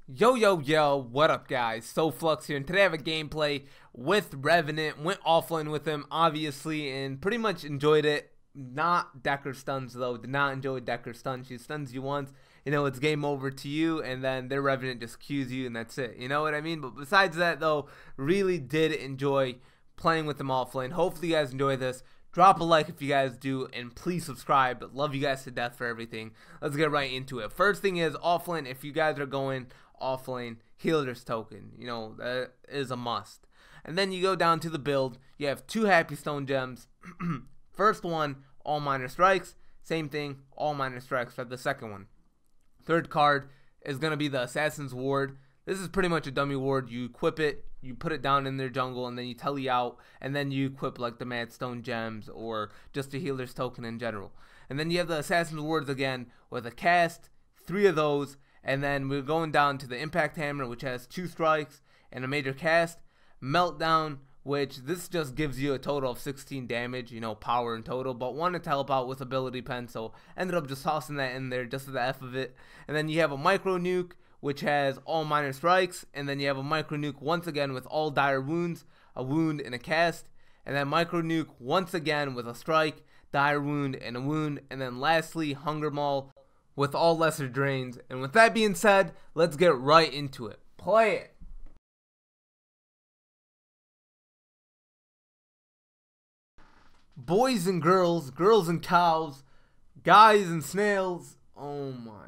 Yo, what up guys, SooFlux here, and today I have a gameplay with Revenant. Went offlane with him, obviously, and pretty much enjoyed it. Not Decker stuns though, did not enjoy Decker stuns. She stuns you once, it's game over to you, and then their Revenant just Qs you, and that's it, you know what I mean? But besides that though, really did enjoy playing with them offlane. Hopefully you guys enjoy this. Drop a like if you guys do, and please subscribe. Love you guys to death for everything. Let's get right into it. First thing is, offlane, if you guys are going offlane, healer's token. That is a must. And then you go down to the build. You have 2 happy stone gems. First one, all minor strikes. Same thing, all minor strikes for the second one. Third card is going to be the assassin's ward. This is pretty much a dummy ward. You equip it, you put it down in their jungle, and then you tele out, and then you equip like the mad stone gems or just a healer's token in general. And then you have the assassin's wards again with a cast, 3 of those, and then we're going down to the impact hammer, which has 2 strikes and a major cast. Meltdown, which this just gives you a total of 16 damage, power in total, but wanted to help out with ability pen, so ended up just tossing that in there just for the F of it. And then you have a micro nuke, which has all minor strikes, and then you have a micro nuke once again with all dire wounds, a wound and a cast, and then micro nuke once again with a strike, dire wound and a wound, and then lastly hunger maul with all lesser drains. And with that being said, let's get right into it. Play it. Boys and girls, girls and cows, guys and snails. Oh my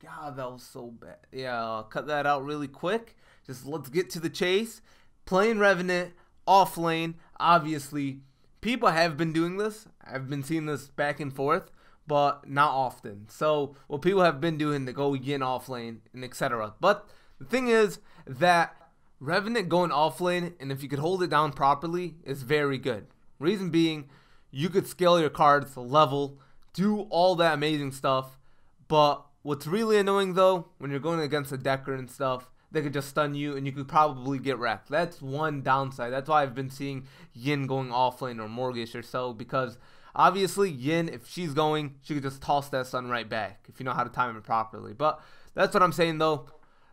god, that was so bad. Yeah, I'll cut that out really quick. Just let's get to the chase. Playing Revenant offlane. Obviously, people have been doing this. I've been seeing this back and forth, but not often. So what people have been doing to go yin offlane and etc. But the thing is that Revenant going offlane, and if you could hold it down properly, is very good. Reason being, you could scale your cards to level, do all that amazing stuff. But what's really annoying though, when you're going against a Decker and stuff, they could just stun you and you could probably get wrecked. That's one downside. That's why I've been seeing Yin going offlane or Mortgage or so, because obviously Yin, if she's going, she could just toss that stun right back if you know how to time it properly. But that's what I'm saying though.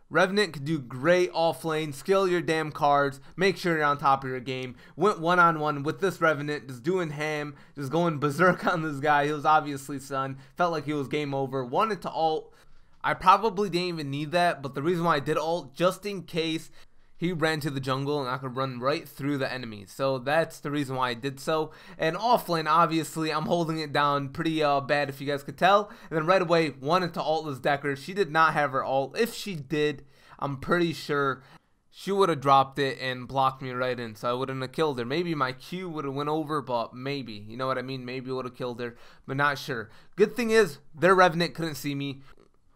Revenant could do great offlane, scale your damn cards, make sure you're on top of your game. Went one-on-one with this Revenant, just doing ham, just going berserk on this guy. He was obviously stunned, felt like he was game over, wanted to ult. I probably didn't even need that, but the reason why I did ult, just in case he ran to the jungle and I could run right through the enemies. So that's the reason why I did so. And offlane, obviously, I'm holding it down pretty bad if you guys could tell. And then right away, wanted to ult this Decker. She did not have her ult. If she did, I'm pretty sure she would have dropped it and blocked me right in. So I wouldn't have killed her. Maybe my Q would have went over, but maybe. You know what I mean? Maybe it would have killed her, but not sure. Good thing is, their Revenant couldn't see me,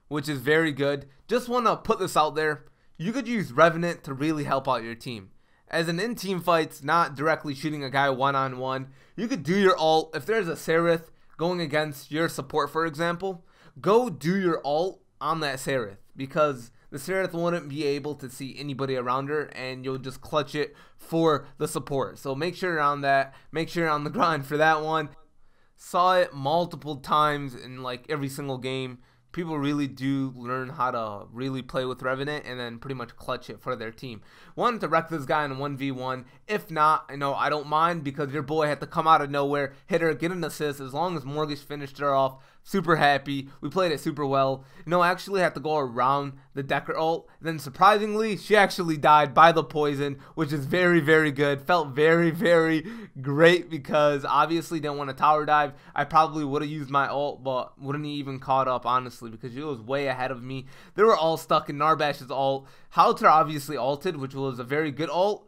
which is very good. Just want to put this out there. You could use Revenant to really help out your team. As an in-team fights, not directly shooting a guy one-on-one, you could do your ult. If there's a Seraph going against your support, for example, go do your ult on that Seraph, because the Seraph wouldn't be able to see anybody around her, and you'll just clutch it for the support. So make sure you're on that. Make sure you're on the grind for that one. Saw it multiple times in like every single game. People really do learn how to really play with Revenant and then pretty much clutch it for their team. Wanted to wreck this guy in a 1v1. If not, I don't mind, because your boy had to come out of nowhere, hit her, get an assist. As long as Mortgage finished her off, super happy. We played it super well. I actually had to go around the Decker ult. Then surprisingly, she actually died by the poison, which is very, very good. Felt very, very great, because obviously didn't want to tower dive. I probably would have used my ult, but wouldn't even caught up, honestly, because she was way ahead of me. They were all stuck in Narbash's ult. Halter obviously ulted, which was a very good ult.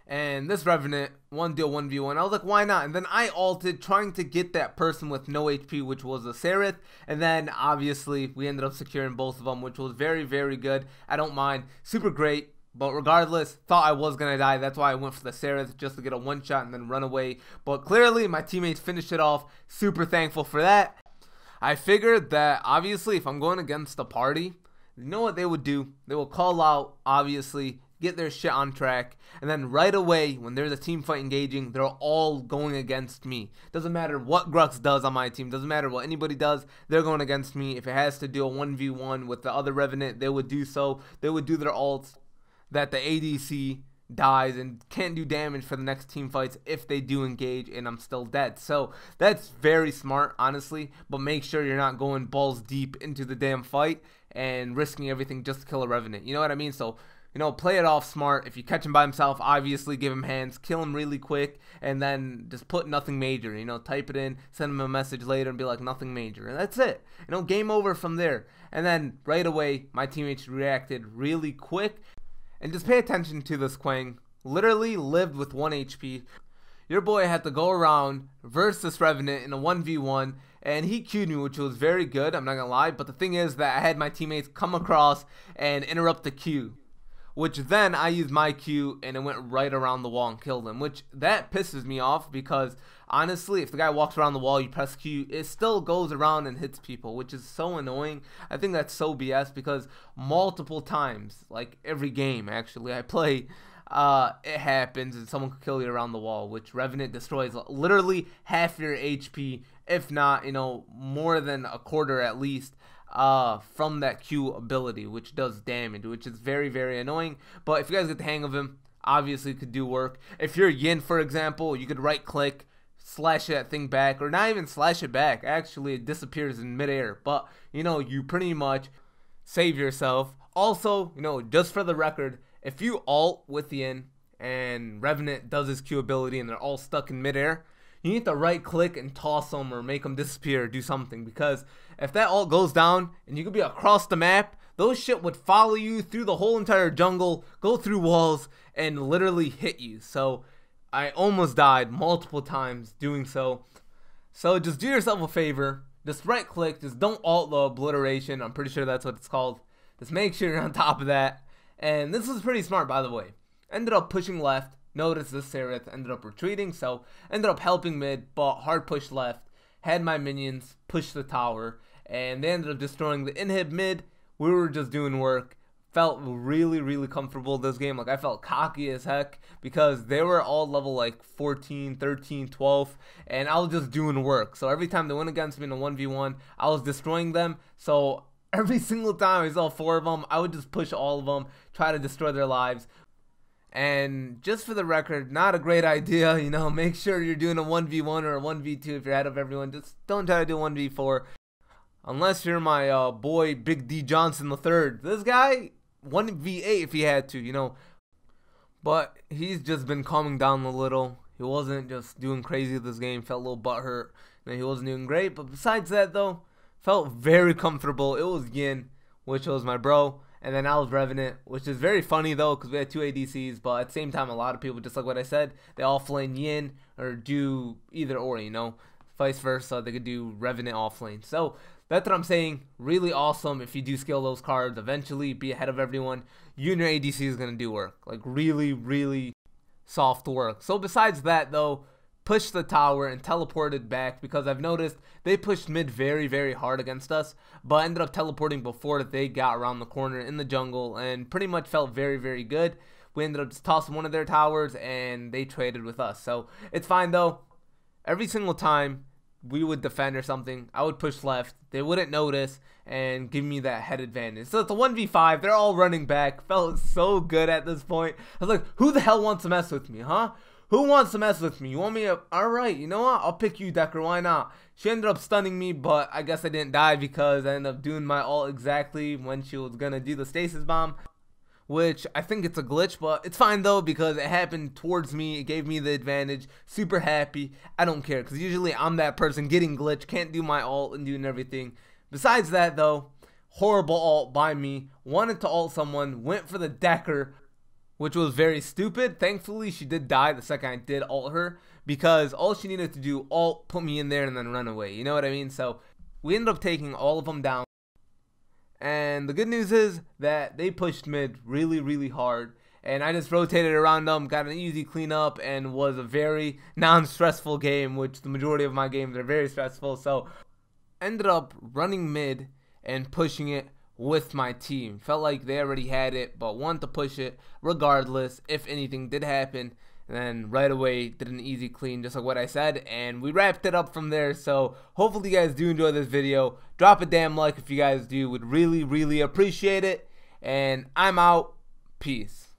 And this Revenant, one deal 1v1, I was like, why not? And then I ulted, trying to get that person with no HP, which was a Seraph. And then obviously we ended up securing both of them, which was very, very good. I don't mind, super great. But regardless, thought I was going to die. That's why I went for the Seraph, just to get a one shot and then run away. But clearly my teammates finished it off. Super thankful for that. I figured that obviously if I'm going against a party, you know what they would do? They will call out, obviously, get their shit on track, and then right away, when there's a team fight engaging, they're all going against me. Doesn't matter what Grux does on my team, doesn't matter what anybody does, they're going against me. If it has to do a 1v1 with the other Revenant, they would do so. They would do their ults that the ADC dies and can't do damage for the next team fights if they do engage and I'm still dead. So that's very smart, honestly, but make sure you're not going balls deep into the damn fight and risking everything just to kill a Revenant. You know what I mean? So, you know, play it off smart. If you catch him by himself, obviously give him hands, kill him really quick, and then just put nothing major. You know, type it in, send him a message later and be like, nothing major. And that's it. You know, game over from there. And then right away, my teammates reacted really quick. And just pay attention to this Quang. Literally lived with 1 HP. Your boy had to go around versus this Revenant in a 1v1, and he queued me, which was very good, I'm not gonna lie. But the thing is that I had my teammates come across and interrupt the queue, which then I used my Q and it went right around the wall and killed him, which that pisses me off because honestly, if the guy walks around the wall, you press Q, it still goes around and hits people, which is so annoying. I think that's so BS because multiple times, like every game actually I play, it happens and someone could kill you around the wall, which Revenant destroys literally half your HP, if not, you know, more than a quarter at least. From that Q ability, which does damage, which is very, very annoying. But if you guys get the hang of him, obviously it could do work. If you're Yin, for example, you could right click, slash that thing back, or not even slash it back. Actually, it disappears in midair. But, you know, you pretty much save yourself. Also, you know, just for the record, if you ult with Yin and Revenant does his Q ability and they're all stuck in midair, you need to right click and toss them or make them disappear or do something, because if that ult goes down and you could be across the map, those shit would follow you through the whole entire jungle, go through walls, and literally hit you. So I almost died multiple times doing so. So just do yourself a favor, just right click, just don't ult the obliteration, I'm pretty sure that's what it's called. Just make sure you're on top of that. And this was pretty smart, by the way. Ended up pushing left. Notice this Seraph ended up retreating, so ended up helping mid, but hard push left. Had my minions push the tower, and they ended up destroying the inhib mid. We were just doing work. Felt really, really comfortable this game. Like, I felt cocky as heck because they were all level like 14, 13, 12, and I was just doing work. So every time they went against me in a 1v1, I was destroying them. So every single time I saw 4 of them, I would just push all of them, try to destroy their lives. And just for the record, not a great idea, you know, make sure you're doing a 1v1 or a 1v2 if you're ahead of everyone. Just don't try to do 1v4. Unless you're my boy Big D Johnson III. This guy, 1v8 if he had to, you know. But he's just been calming down a little. He wasn't just doing crazy this game, felt a little butthurt. He wasn't doing great. But besides that though, felt very comfortable. It was Yin, which was my bro. And then I was Revenant, which is very funny though because we had 2 ADCs, but at the same time a lot of people, just like what I said, they all flame Yin or do either or, you know, vice versa, they could do Revenant offlane. So that's what I'm saying, really awesome if you do scale those cards, eventually be ahead of everyone. You and your ADC is going to do work, like really, really soft work. So besides that though, pushed the tower and teleported back because I've noticed they pushed mid very, very hard against us, but ended up teleporting before they got around the corner in the jungle and pretty much felt very, very good. We ended up just tossing one of their towers and they traded with us. So it's fine though. Every single time we would defend or something, I would push left. They wouldn't notice and give me that head advantage. So it's a 1v5. They're all running back. Felt so good at this point. I was like, who the hell wants to mess with me, huh? Who wants to mess with me? You want me to... Alright, you know what? I'll pick you, Decker. Why not? She ended up stunning me, but I guess I didn't die because I ended up doing my ult exactly when she was going to do the stasis bomb. Which, I think it's a glitch, but it's fine though because it happened towards me. It gave me the advantage. Super happy. I don't care because usually I'm that person getting glitched. Can't do my ult and doing everything. Besides that though, horrible ult by me. Wanted to ult someone. Went for the Decker, which was very stupid. Thankfully, she did die the second I did ult her because all she needed to do, ult, put me in there, and then run away. You know what I mean? So we ended up taking all of them down. And the good news is that they pushed mid really, really hard. And I just rotated around them, got an easy cleanup, and was a very non-stressful game, which the majority of my games are very stressful. So ended up running mid and pushing it with my team. Felt like they already had it, but wanted to push it regardless if anything did happen. And then right away did an easy clean, just like what I said, and we wrapped it up from there. So hopefully you guys do enjoy this video. Drop a damn like if you guys do. Would really appreciate it. And I'm out. Peace.